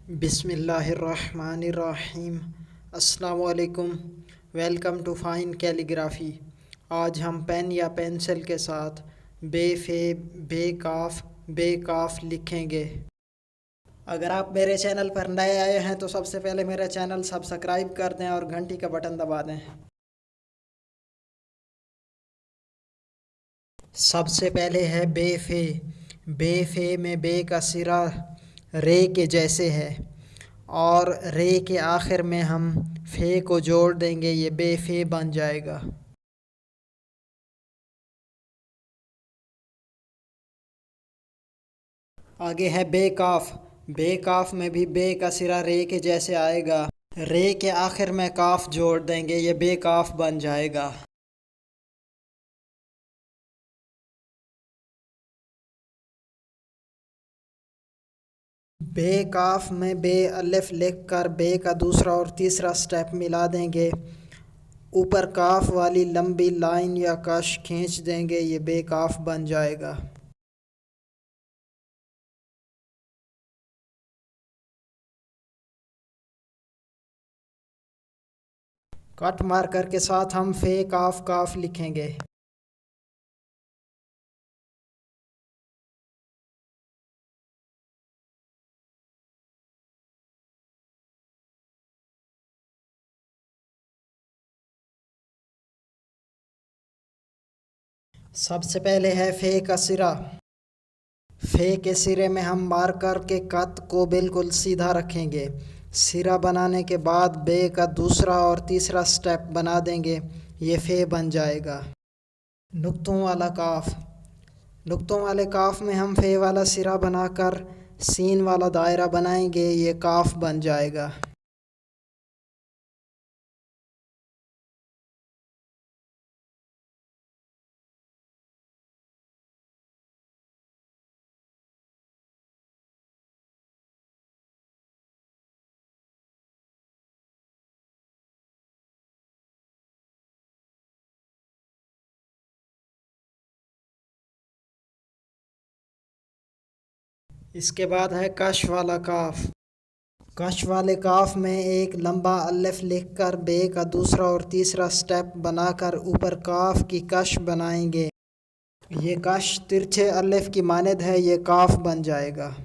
बिस्मिल्लाहिर्रहमानिर्रहीम। अस्सलामुअलैकुम। Welcome to fine calligraphy. आज हम पेन या पेंसिल के साथ बे फे बे काफ लिखेंगे। अगर आप मेरे चैनल पर नए आए हैं तो सबसे पहले मेरा चैनल सब्सक्राइब कर दें और घंटी का बटन दबा दें। सबसे पहले है बे फे। बे फे में बे का सिरा रे के जैसे है और रे के आखिर में हम फे को जोड़ देंगे, ये बे फे बन जाएगा। आगे है बे काफ। बे काफ में भी बे का सिरा रे के जैसे आएगा, रे के आखिर में काफ जोड़ देंगे, ये बे काफ बन जाएगा। बे काफ में बे अलिफ लिख कर बे का दूसरा और तीसरा स्टेप मिला देंगे, ऊपर काफ वाली लंबी लाइन या कश खींच देंगे, ये बे काफ बन जाएगा। कट मार्कर के साथ हम फे काफ काफ लिखेंगे। सबसे पहले है फे का सिरा। फे के सिरे में हम मार्कर के कत को बिल्कुल सीधा रखेंगे। सिरा बनाने के बाद बे का दूसरा और तीसरा स्टेप बना देंगे, ये फे बन जाएगा। नुक्तों वाला काफ। नुक्तों वाले काफ में हम फे वाला सिरा बनाकर सीन वाला दायरा बनाएंगे, ये काफ बन जाएगा। इसके बाद है कश वाला काफ। कश वाले काफ में एक लंबा अलिफ लिखकर बे का दूसरा और तीसरा स्टेप बनाकर ऊपर काफ की कश बनाएंगे, ये कश तिरछे अलिफ की मानद है, ये काफ बन जाएगा।